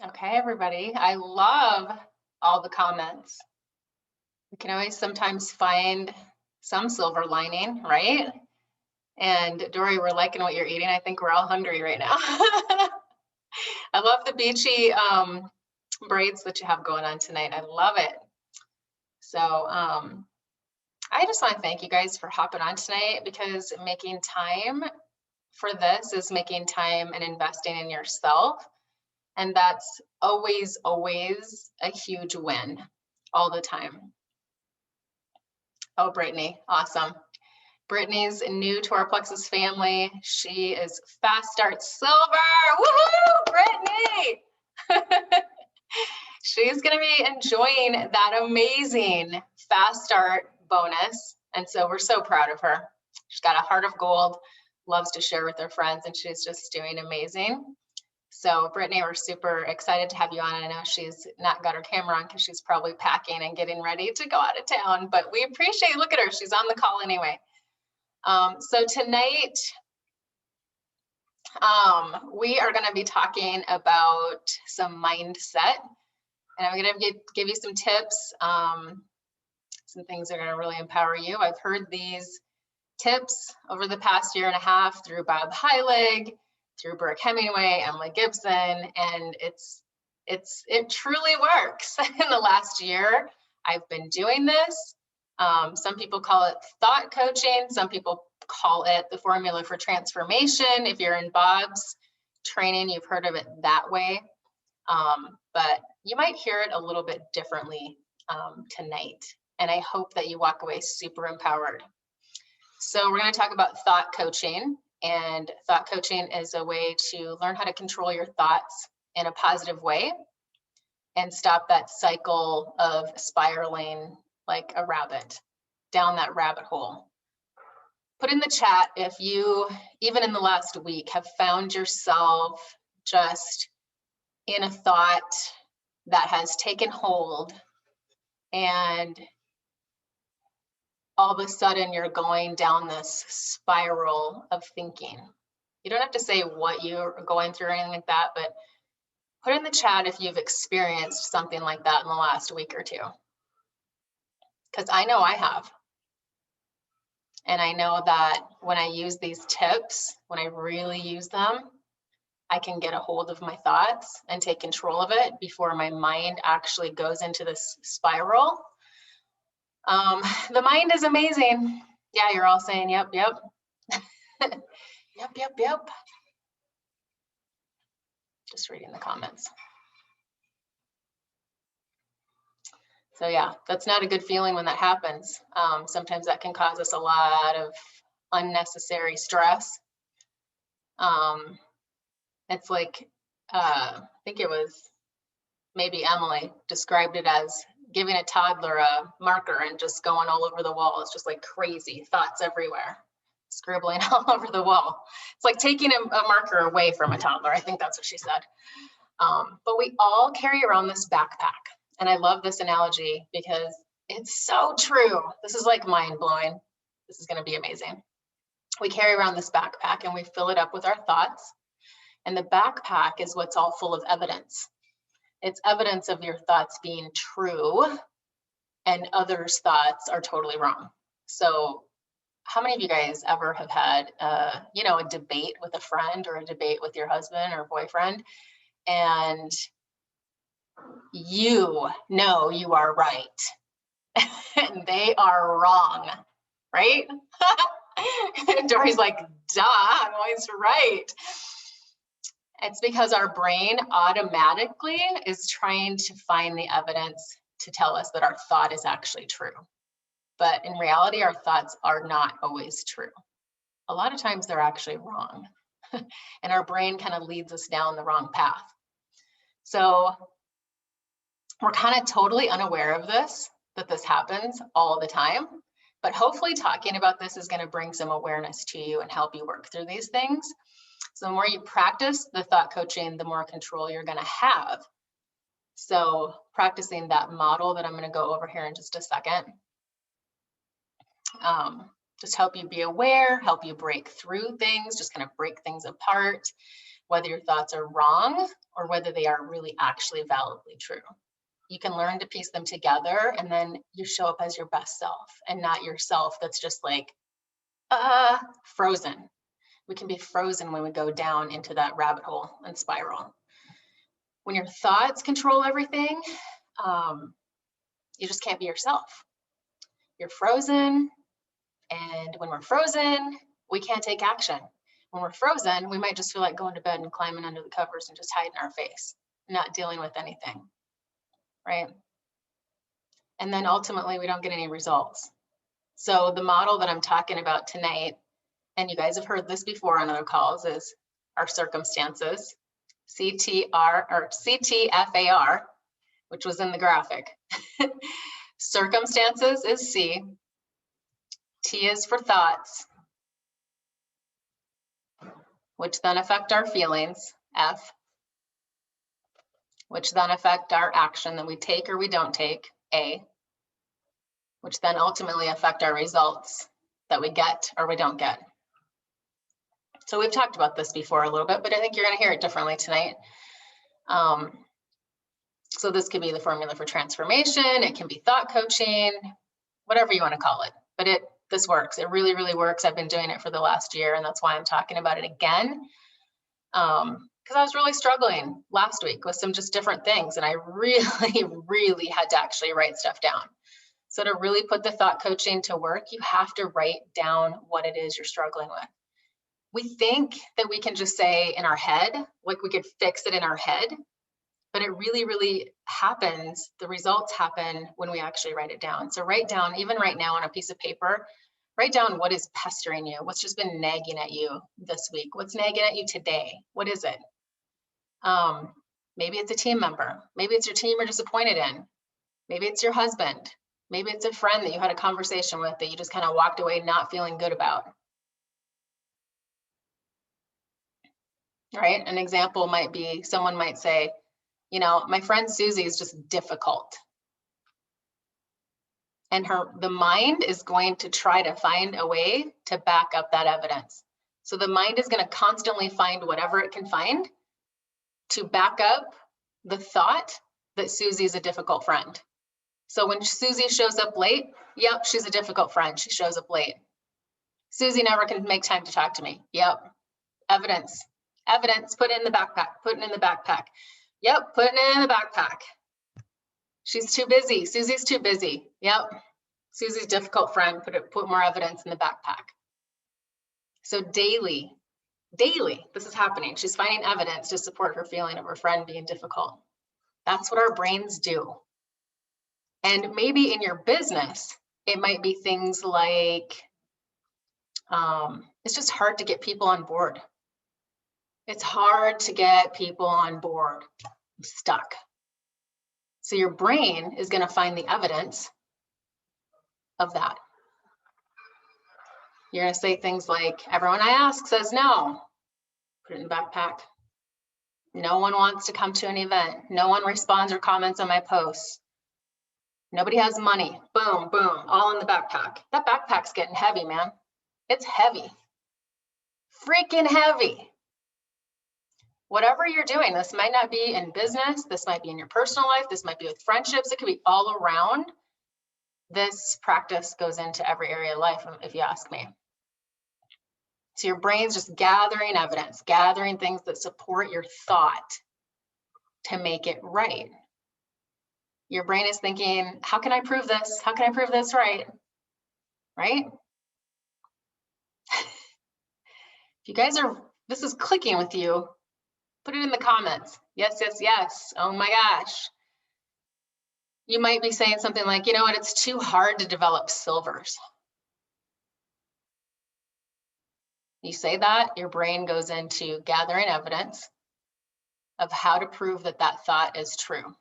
Okay, everybody. I love all the comments. We can always sometimes find some silver lining, right? And Dory, we're liking what you're eating. I think we're all hungry right now. I love the beachy braids that you have going on tonight. I love it. So I just want to thank you guys for hopping on tonight, because making time for this is making time and investing in yourself. And that's always, always a huge win all the time. Oh, Brittany, awesome. Brittany's new to our Plexus family. She is Fast Start Silver. Woohoo, Brittany! She's going to be enjoying that amazing Fast Start bonus. And so we're so proud of her. She's got a heart of gold, loves to share with her friends, and she's just doing amazing. So Brittany, we're super excited to have you on. I know she's not got her camera on because she's probably packing and getting ready to go out of town, but we appreciate, look at her, she's on the call anyway. So tonight, we are gonna be talking about some mindset, and I'm gonna give you some tips, some things that are gonna really empower you. I've heard these tips over the past year and a half through Bob Heilig, through Brooke Hemingway, Emily Gibson, and it truly works. In the last year, I've been doing this. Some people call it thought coaching. Some people call it the formula for transformation. If you're in Bob's training, you've heard of it that way. But you might hear it a little bit differently tonight. And I hope that you walk away super empowered. So we're going to talk about thought coaching. And thought coaching is a way to learn how to control your thoughts in a positive way and stop that cycle of spiraling like a rabbit down that rabbit hole. Put in the chat if you, even in the last week, have found yourself just in a thought that has taken hold, and all of a sudden you're going down this spiral of thinking. You don't have to say what you're going through or anything like that, but put in the chat if you've experienced something like that in the last week or two. Because I know I have. And I know that when I use these tips, when I really use them, I can get a hold of my thoughts and take control of it before my mind actually goes into this spiral. The mind is amazing. Yeah, you're all saying, yep, yep. Yep. Just reading the comments. So yeah, that's not a good feeling when that happens. Sometimes that can cause us a lot of unnecessary stress. It's like, I think it was maybe Emily described it as giving a toddler a marker and just going all over the wall. It's just like crazy thoughts everywhere, scribbling all over the wall. It's like taking a marker away from a toddler. I think that's what she said. But we all carry around this backpack. And I love this analogy because it's so true. This is like mind blowing. This is going to be amazing. We carry around this backpack and we fill it up with our thoughts. And the backpack is what's all full of evidence. It's evidence of your thoughts being true and others' thoughts are totally wrong. So how many of you guys ever have had, a debate with a friend or a debate with your husband or boyfriend, and you know you are right and they are wrong, right? Dory's like, duh, I'm always right. It's because our brain automatically is trying to find the evidence to tell us that our thought is actually true. But in reality, our thoughts are not always true. A lot of times they're actually wrong. And our brain kind of leads us down the wrong path. So we're kind of totally unaware of this, that this happens all the time. But hopefully talking about this is going to bring some awareness to you and help you work through these things. So the more you practice the thought coaching, the more control you're going to have. So practicing that model that I'm going to go over here in just a second, just help you be aware, help you break through things, just kind of break things apart. whether your thoughts are wrong or whether they are really actually validly true. You can learn to piece them together, and then you show up as your best self and not yourself that's just like, frozen. We can be frozen when we go down into that rabbit hole and spiral. When your thoughts control everything, you just can't be yourself. You're frozen, and when we're frozen, we can't take action. When we're frozen, we might just feel like going to bed and climbing under the covers and just hiding our face, not dealing with anything, right? And then ultimately, we don't get any results. So the model that I'm talking about tonight, and you guys have heard this before on other calls, is our circumstances, CTFAR, which was in the graphic. Circumstances is C, T is for thoughts, which then affect our feelings, F, which then affect our action that we take or we don't take, A, which then ultimately affect our results that we get or we don't get. So we've talked about this before a little bit, but I think you're going to hear it differently tonight. So this could be the formula for transformation. It can be thought coaching, whatever you want to call it. But this works. It really, really works. I've been doing it for the last year, and that's why I'm talking about it again. Because I was really struggling last week with some just different things, and I really, really had to actually write stuff down. So to really put the thought coaching to work, you have to write down what it is you're struggling with. We think that we can just say in our head, like we could fix it in our head, but it really, really happens. The results happen when we actually write it down. So write down, even right now on a piece of paper, write down what is pestering you, what's just been nagging at you this week, what's nagging at you today, what is it? Maybe it's a team member, maybe it's your team you're disappointed in, maybe it's your husband, maybe it's a friend that you had a conversation with that you just kind of walked away not feeling good about. Right? An example might be, someone might say, you know, my friend Susie is just difficult. And the mind is going to try to find a way to back up that evidence. So the mind is going to constantly find whatever it can find to back up the thought that Susie is a difficult friend. So when Susie shows up late, yep, she's a difficult friend. She shows up late. Susie never can make time to talk to me. Yep. Evidence. Evidence, put it in the backpack, put it in the backpack. Yep, put it in the backpack. She's too busy. Susie's too busy. Yep. Susie's difficult friend, put more evidence in the backpack. So daily, this is happening. She's finding evidence to support her feeling of her friend being difficult. That's what our brains do. And maybe in your business, it might be things like, it's just hard to get people on board. It's hard to get people on board. I'm stuck. So your brain is going to find the evidence of that. You're going to say things like, everyone I ask says no. Put it in the backpack. No one wants to come to an event. No one responds or comments on my posts. Nobody has money. Boom, boom, all in the backpack. That backpack's getting heavy, man. It's heavy. Freaking heavy. Whatever you're doing, this might not be in business, this might be in your personal life, this might be with friendships, it could be all around. This practice goes into every area of life, if you ask me. So your brain's just gathering evidence, gathering things that support your thought to make it right. Your brain is thinking, how can I prove this? How can I prove this right? Right? If you guys this is clicking with you, put it in the comments. Yes, yes, yes. Oh my gosh. You might be saying something like, you know what, it's too hard to develop silvers. You say that, your brain goes into gathering evidence of how to prove that that thought is true.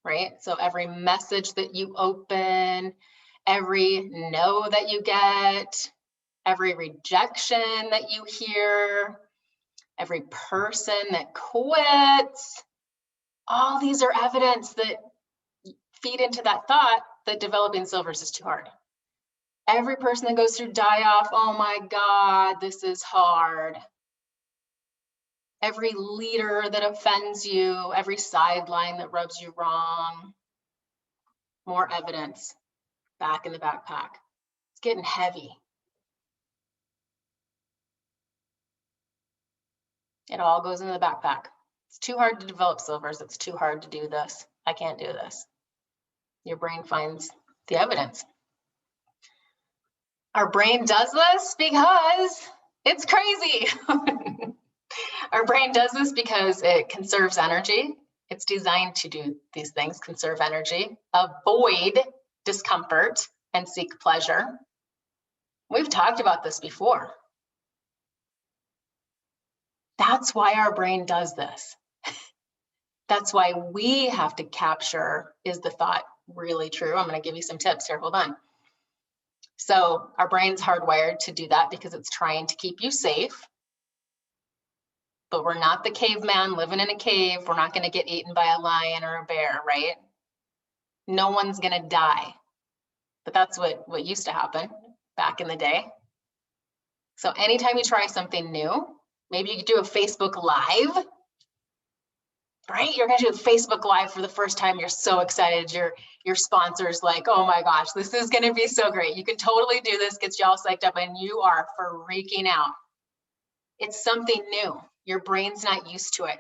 Right? So every message that you open, every no that you get, every rejection that you hear, every person that quits, all these are evidence that feed into that thought that developing silvers is too hard. Every person that goes through die off, oh my God, this is hard. every leader that offends you, every sideline that rubs you wrong. More evidence back in the backpack. It's getting heavy. It all goes in the backpack. It's too hard to develop silvers. It's too hard to do this. I can't do this. Your brain finds the evidence. Our brain does this because it's crazy. Our brain does this because it conserves energy. It's designed to do these things, conserve energy, avoid discomfort, and seek pleasure. We've talked about this before. That's why our brain does this. That's why we have to capture, is the thought really true? I'm going to give you some tips here. Hold on. So our brain's hardwired to do that because it's trying to keep you safe. But we're not the caveman living in a cave. We're not going to get eaten by a lion or a bear, right? No one's going to die. But that's what used to happen back in the day. So anytime you try something new, maybe you could do a Facebook Live, right? You're going to do a Facebook Live for the first time. You're so excited. Your sponsor's like, oh my gosh, this is going to be so great. You can totally do this, gets you all psyched up, and you are freaking out. It's something new. Your brain's not used to it.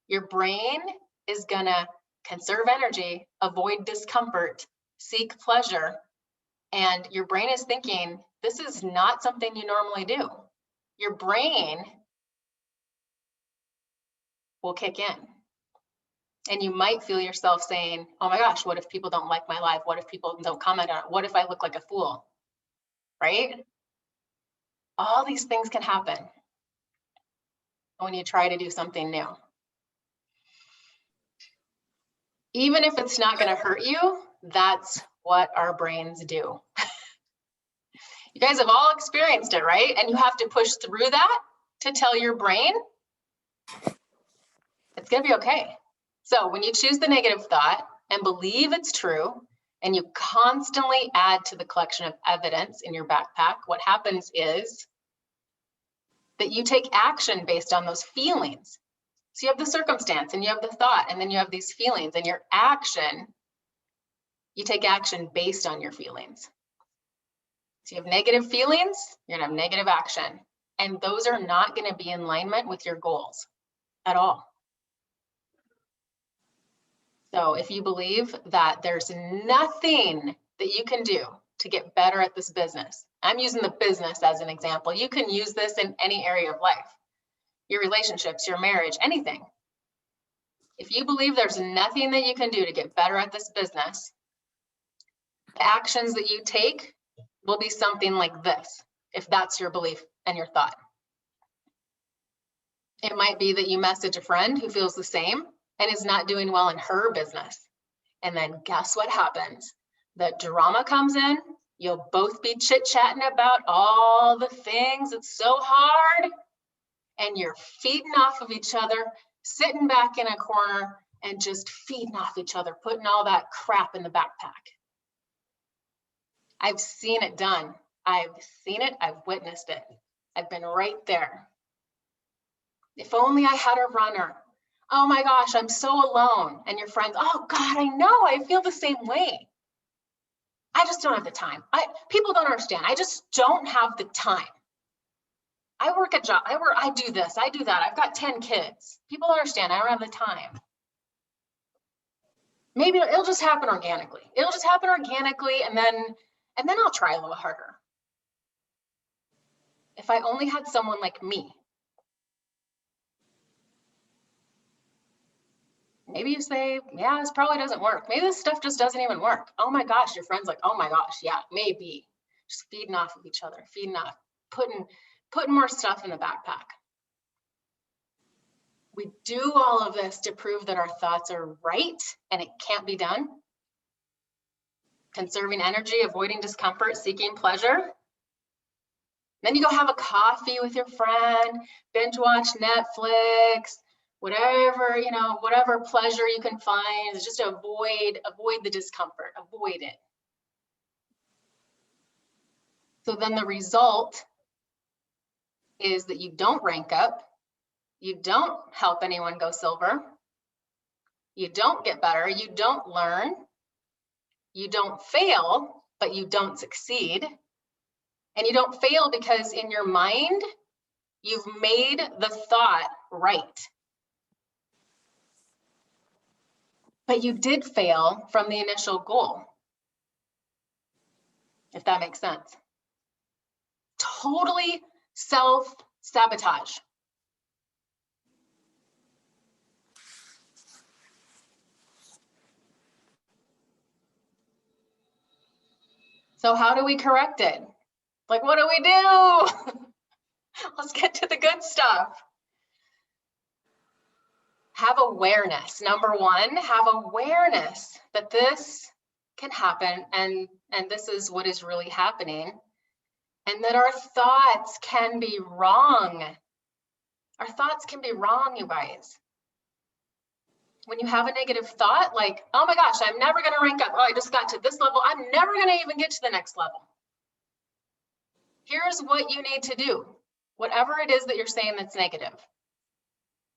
Your brain is going to conserve energy, avoid discomfort, seek pleasure. And your brain is thinking, this is not something you normally do. Your brain will kick in. And you might feel yourself saying, oh my gosh, what if people don't like my live? What if people don't comment on it? What if I look like a fool? Right? All these things can happen when you try to do something new. Even if it's not going to hurt you, that's what our brains do. You guys have all experienced it, right? And you have to push through that to tell your brain it's going to be okay. So when you choose the negative thought and believe it's true, and you constantly add to the collection of evidence in your backpack, what happens is that you take action based on those feelings. So you have the circumstance and you have the thought, and then you have these feelings, and your action, you take action based on your feelings. So you have negative feelings, you're gonna have negative action. And those are not gonna be in alignment with your goals at all. So if you believe that there's nothing that you can do to get better at this business, I'm using the business as an example. You can use this in any area of life, your relationships, your marriage, anything. If you believe there's nothing that you can do to get better at this business, the actions that you take will be something like this, if that's your belief and your thought. It might be that you message a friend who feels the same and is not doing well in her business. And then guess what happens? The drama comes in, you'll both be chit-chatting about all the things. It's so hard. And you're feeding off of each other, sitting back in a corner and just feeding off each other, putting all that crap in the backpack. I've seen it done. I've seen it, I've witnessed it. I've been right there. If only I had a runner. Oh my gosh, I'm so alone. And your friends, oh God, I know, I feel the same way. I just don't have the time. People don't understand. I just don't have the time. I work a job, I do this, I do that. I've got 10 kids. People don't understand, I don't have the time. Maybe it'll just happen organically. It'll just happen organically, and then I'll try a little harder. If I only had someone like me. Maybe you say, yeah, this probably doesn't work. Maybe this stuff just doesn't even work. Oh my gosh, your friend's like, oh my gosh, yeah, maybe. Just feeding off of each other, feeding off, putting more stuff in the backpack. We do all of this to prove that our thoughts are right and it can't be done. Conserving energy, avoiding discomfort, seeking pleasure. Then you go have a coffee with your friend, binge watch Netflix, whatever, whatever pleasure you can find, is just avoid the discomfort, avoid it. So then the result is that you don't rank up, You don't help anyone go silver. You don't get better. You don't learn. You don't fail, but you don't succeed. And you don't fail because in your mind, you've made the thought right. But you did fail from the initial goal, if that makes sense. Totally self-sabotage. So how do we correct it? Like, what do we do? Let's get to the good stuff. Have awareness. Number one, have awareness that this can happen and this is what is really happening, and that our thoughts can be wrong. Our thoughts can be wrong, you guys. When you have a negative thought, like, oh my gosh, I'm never going to rank up. Oh, I just got to this level. I'm never going to even get to the next level. Here's what you need to do. Whatever it is that you're saying that's negative.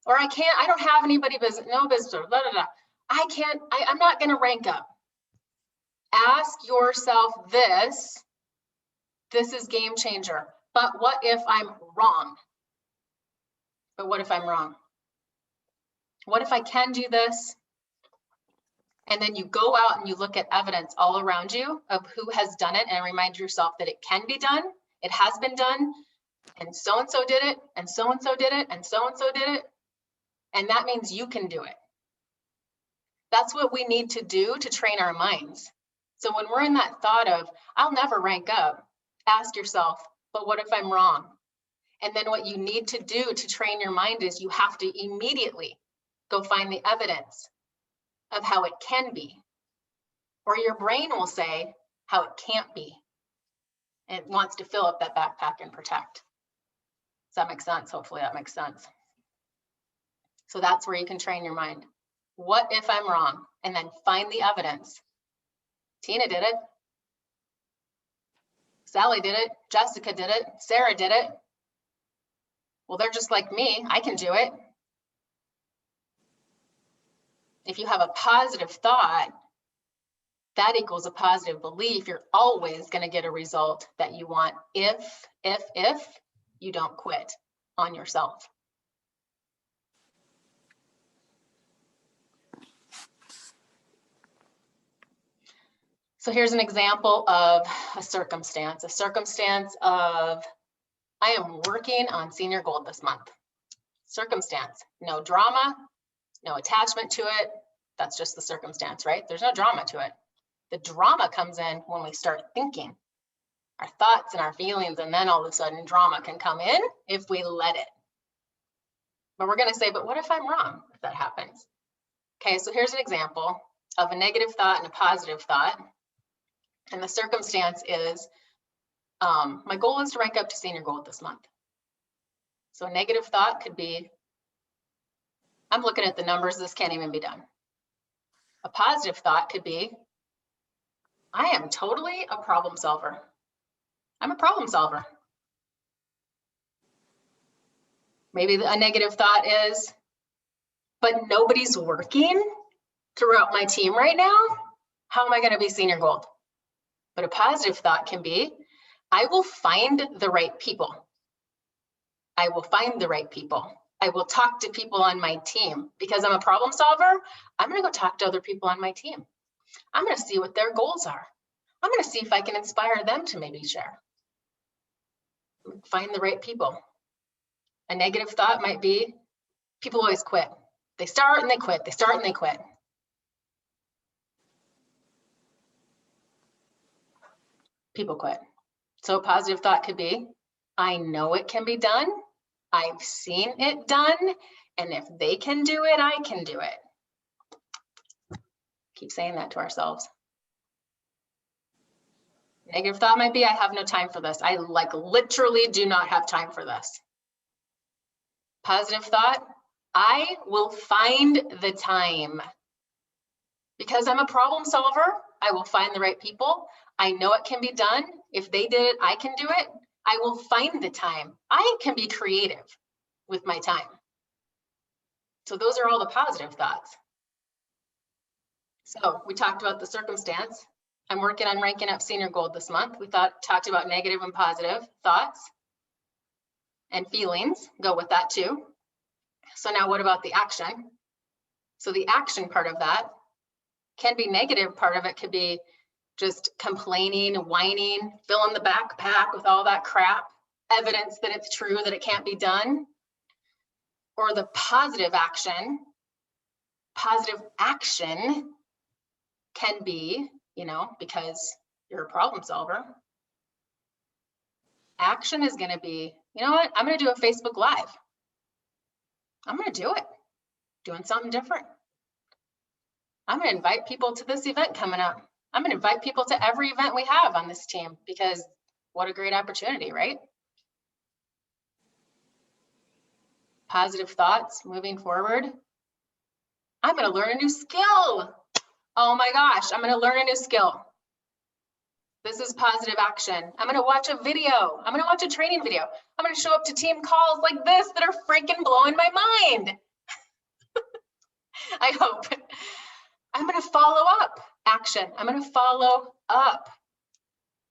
Or I don't have anybody business, no business, or blah, blah, blah. I'm not going to rank up. Ask yourself this is game changer. But what if I'm wrong? But what if I'm wrong? What if I can do this? And then you go out and you look at evidence all around you of who has done it and remind yourself that it can be done, it has been done, and so did it, and so did it, and so did it. And that means you can do it. That's what we need to do to train our minds. So when we're in that thought of, I'll never rank up, ask yourself, but what if I'm wrong? And then what you need to do to train your mind is you have to immediately go find the evidence of how it can be. Or your brain will say how it can't be. And it wants to fill up that backpack and protect. Does that make sense? Hopefully that makes sense. So that's where you can train your mind. What if I'm wrong? And then find the evidence. Tina did it. Sally did it. Jessica did it. Sarah did it. Well, they're just like me. I can do it. If you have a positive thought, that equals a positive belief. You're always going to get a result that you want if you don't quit on yourself. So here's an example of a circumstance of I am working on senior gold this month. Circumstance, no drama, no attachment to it. That's just the circumstance, right? There's no drama to it. The drama comes in when we start thinking, our thoughts and our feelings, and then all of a sudden drama can come in if we let it. But we're going to say, but what if I'm wrong if that happens? Okay, so here's an example of a negative thought and a positive thought. And the circumstance is, my goal is to rank up to senior gold this month. So a negative thought could be, I'm looking at the numbers, this can't even be done. A positive thought could be, I am totally a problem solver. I'm a problem solver. Maybe a negative thought is, but nobody's working throughout my team right now. How am I going to be senior gold? But a positive thought can be, I will find the right people. I will find the right people. I will talk to people on my team. Because I'm a problem solver, I'm going to go talk to other people on my team. I'm going to see what their goals are. I'm going to see if I can inspire them to maybe share. Find the right people. A negative thought might be, people always quit. They start and they quit. They start and they quit. People quit. So a positive thought could be, I know it can be done. I've seen it done. And if they can do it, I can do it. Keep saying that to ourselves. Negative thought might be, I have no time for this. I literally do not have time for this. Positive thought, I will find the time. Because I'm a problem solver, I will find the right people. I know it can be done. If they did it, I can do it. I will find the time. I can be creative with my time. So those are all the positive thoughts. So we talked about the circumstance. I'm working on ranking up senior gold this month. We talked about negative and positive thoughts and feelings go with that too. So now what about the action? So the action part of that can be negative. Part of it could be just complaining, whining, filling the backpack with all that crap, evidence that it's true, that it can't be done. Or the positive action can be, because you're a problem solver. Action is going to be, you know what? I'm going to do a Facebook Live. I'm going to do it. Doing something different. I'm going to invite people to this event coming up. I'm going to invite people to every event we have on this team, because what a great opportunity, right? Positive thoughts moving forward. I'm going to learn a new skill. Oh my gosh, I'm going to learn a new skill. This is positive action. I'm going to watch a video. I'm going to watch a training video. I'm going to show up to team calls like this that are freaking blowing my mind. I hope. I'm going to follow up action. I'm going to follow up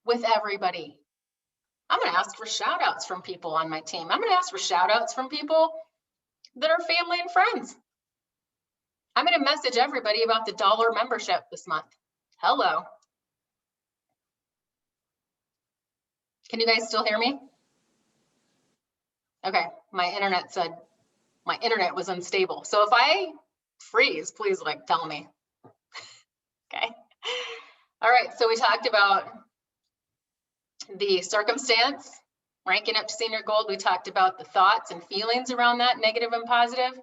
with everybody. I'm going to ask for shout outs from people on my team. I'm going to ask for shout outs from people that are family and friends. I'm going to message everybody about the $1 membership this month. Hello. Can you guys still hear me? Okay, my internet was unstable. So if I freeze, please tell me. Okay. All right, so we talked about the circumstance, ranking up to senior gold. We talked about the thoughts and feelings around that, negative and positive.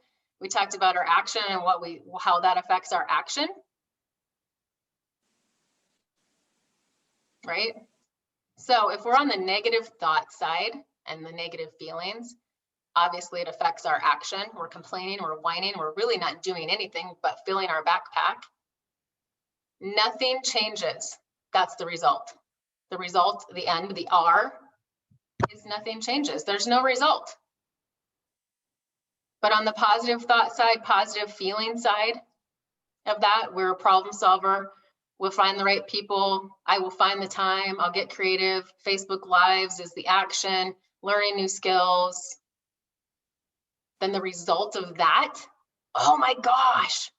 We talked about our action and how that affects our action. Right? So if we're on the negative thought side and the negative feelings, obviously it affects our action. We're complaining, we're whining, we're really not doing anything but filling our backpack. Nothing changes. That's the result. The result, the end, the R is nothing changes. There's no result. But on the positive thought side, positive feeling side of that, we're a problem solver. We'll find the right people. I will find the time. I'll get creative. Facebook Lives is the action, learning new skills. Then the result of that, oh my gosh,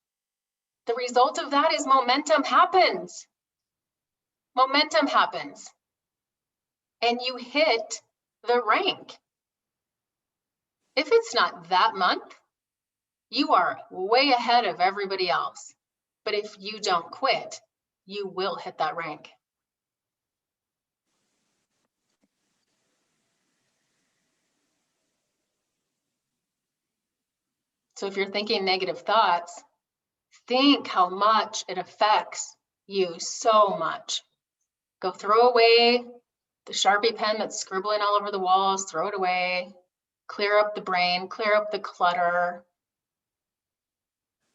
the result of that is momentum happens. Momentum happens. And you hit the rank. If it's not that month, you are way ahead of everybody else. But if you don't quit, you will hit that rank. So if you're thinking negative thoughts, think how much it affects you so much. Go throw away the Sharpie pen that's scribbling all over the walls, throw it away, clear up the brain, clear up the clutter.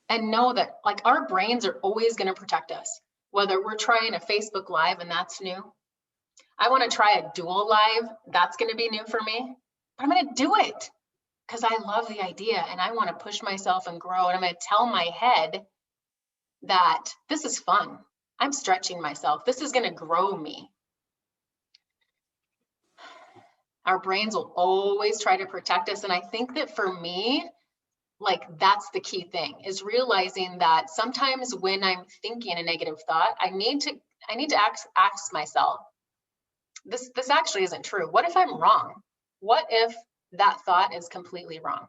And know that our brains are always going to protect us. Whether we're trying a Facebook Live and that's new. I want to try a dual live. That's going to be new for me. But I'm going to do it because I love the idea and I want to push myself and grow. And I'm going to tell my head that this is fun. I'm stretching myself. This is going to grow me. Our brains will always try to protect us. And I think that for me, that's the key thing, is realizing that sometimes when I'm thinking a negative thought, I need to ask myself, this actually isn't true. What if I'm wrong? What if that thought is completely wrong?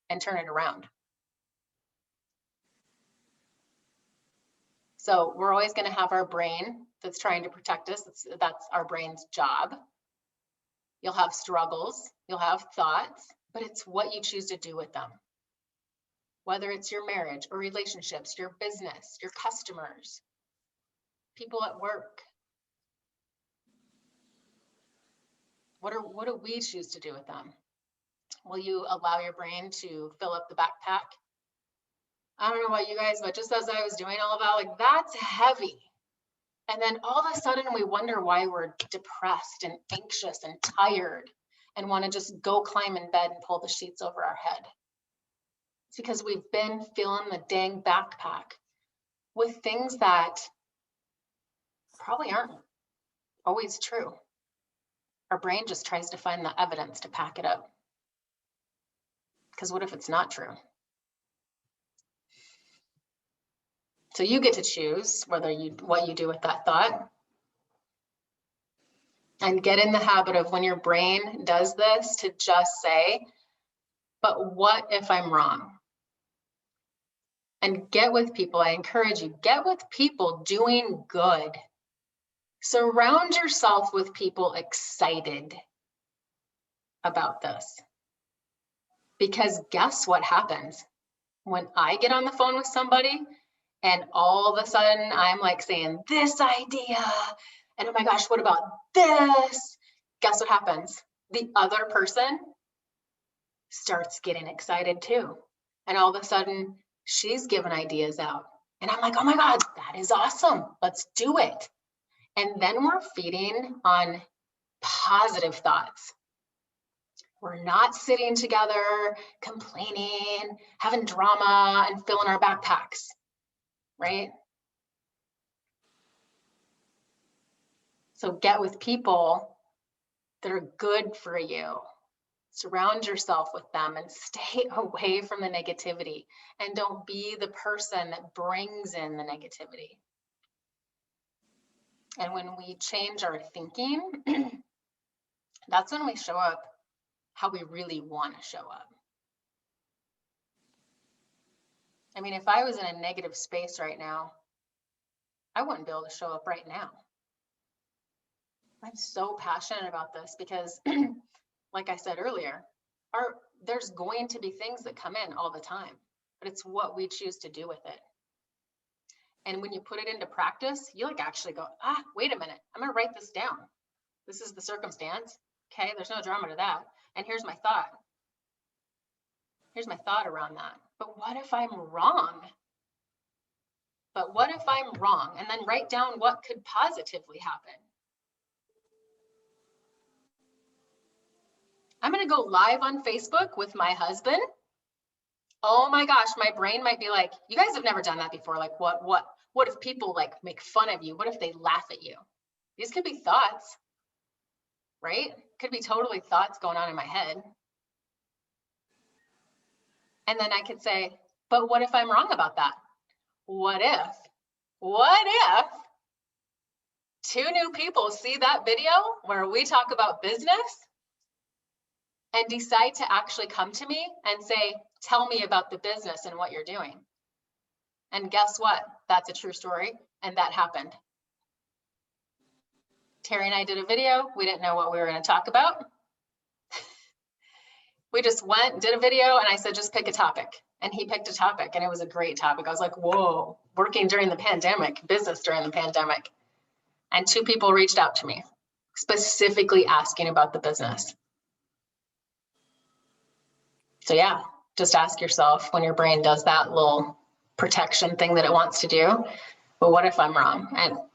And turn it around. So we're always going to have our brain that's trying to protect us. That's our brain's job. You'll have struggles, you'll have thoughts, but it's what you choose to do with them. Whether it's your marriage or relationships, your business, your customers, people at work. What do we choose to do with them? Will you allow your brain to fill up the backpack? I don't know about you guys, but just as I was doing all of that, that's heavy. And then all of a sudden we wonder why we're depressed and anxious and tired and want to just go climb in bed and pull the sheets over our head. It's because we've been filling the dang backpack with things that probably aren't always true. Our brain just tries to find the evidence to pack it up. Because what if it's not true? So you get to choose what you do with that thought. And get in the habit of, when your brain does this, to just say, but what if I'm wrong? And get with people. I encourage you, get with people doing good. Surround yourself with people excited about this. Because guess what happens? When I get on the phone with somebody and all of a sudden I'm like saying this idea, and oh my gosh, what about this? Guess what happens? The other person starts getting excited too. And all of a sudden she's giving ideas out. And I'm like, oh my God, that is awesome. Let's do it. And then we're feeding on positive thoughts. We're not sitting together, complaining, having drama, and filling our backpacks, right? So get with people that are good for you. Surround yourself with them and stay away from the negativity. And don't be the person that brings in the negativity. And when we change our thinking, that's when we show up how we really want to show up. I mean, if I was in a negative space right now, I wouldn't be able to show up right now. I'm so passionate about this because, like I said earlier, there's going to be things that come in all the time, but it's what we choose to do with it. And when you put it into practice, you like actually go, wait a minute, I'm going to write this down. This is the circumstance. Okay, there's no drama to that. And here's my thought. Here's my thought around that. But what if I'm wrong? But what if I'm wrong? And then write down what could positively happen. I'm going to go live on Facebook with my husband. Oh my gosh, my brain might be like, you guys have never done that before. Like, what if people like make fun of you? What if they laugh at you? These could be thoughts, right? Could be totally thoughts going on in my head. And then I could say, but what if I'm wrong about that? What if 2 new people see that video where we talk about business and decide to actually come to me and say, tell me about the business and what you're doing. And guess what? That's a true story. And that happened. Terry and I did a video. We didn't know what we were going to talk about. We just went, did a video, and I said, just pick a topic. And he picked a topic, and it was a great topic. I was like, whoa, working during the pandemic, business during the pandemic. And 2 people reached out to me, specifically asking about the business. So yeah, just ask yourself, when your brain does that little protection thing that it wants to do, but what if I'm wrong?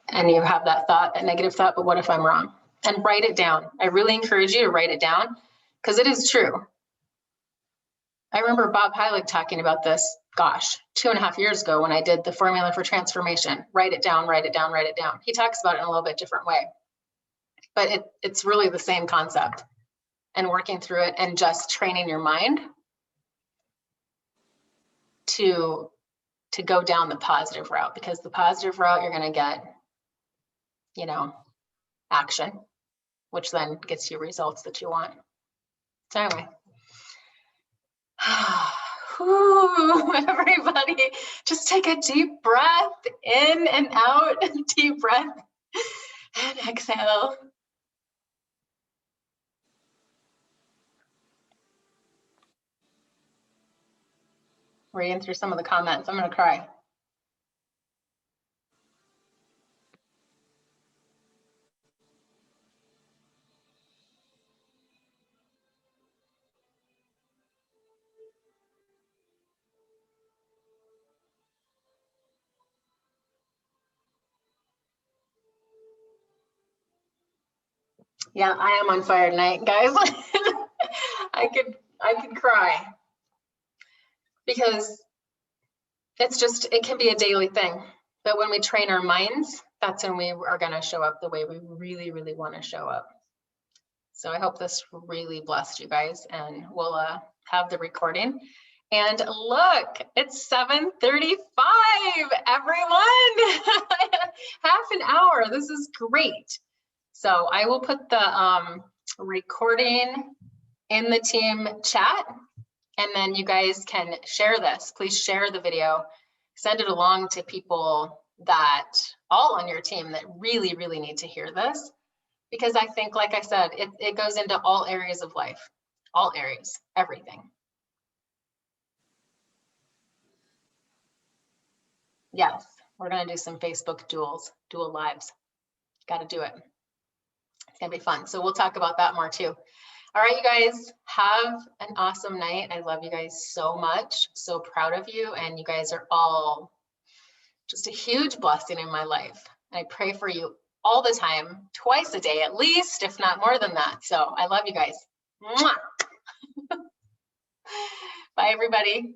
And you have that thought, that negative thought, but what if I'm wrong? And write it down. I really encourage you to write it down because it is true. I remember Bob Heilig talking about this, gosh, 2.5 years ago when I did the formula for transformation. Write it down, write it down, write it down. He talks about it in a little bit different way, but it's really the same concept, and working through it and just training your mind to go down the positive route, because the positive route, you're going to get, action, which then gets you results that you want. So anyway, everybody, just take a deep breath in and out, deep breath and exhale. Reading through some of the comments, I'm going to cry. Yeah, I am on fire tonight, guys. I could cry because it can be a daily thing. But when we train our minds, that's when we are going to show up the way we really, really want to show up. So I hope this really blessed you guys, and we'll have the recording. And look, it's 7:35, everyone. Half an hour. This is great. So I will put the recording in the team chat, and then you guys can share this. Please share the video. Send it along to people that all on your team that really, really need to hear this. Because I think, like I said, it goes into all areas of life, all areas, everything. Yes, we're going to do some Facebook dual lives. Got to do it. It's going to be fun. So we'll talk about that more too. All right, you guys, have an awesome night. I love you guys so much. So proud of you. And you guys are all just a huge blessing in my life. I pray for you all the time, twice a day at least, if not more than that. So I love you guys. Mwah. Bye, everybody.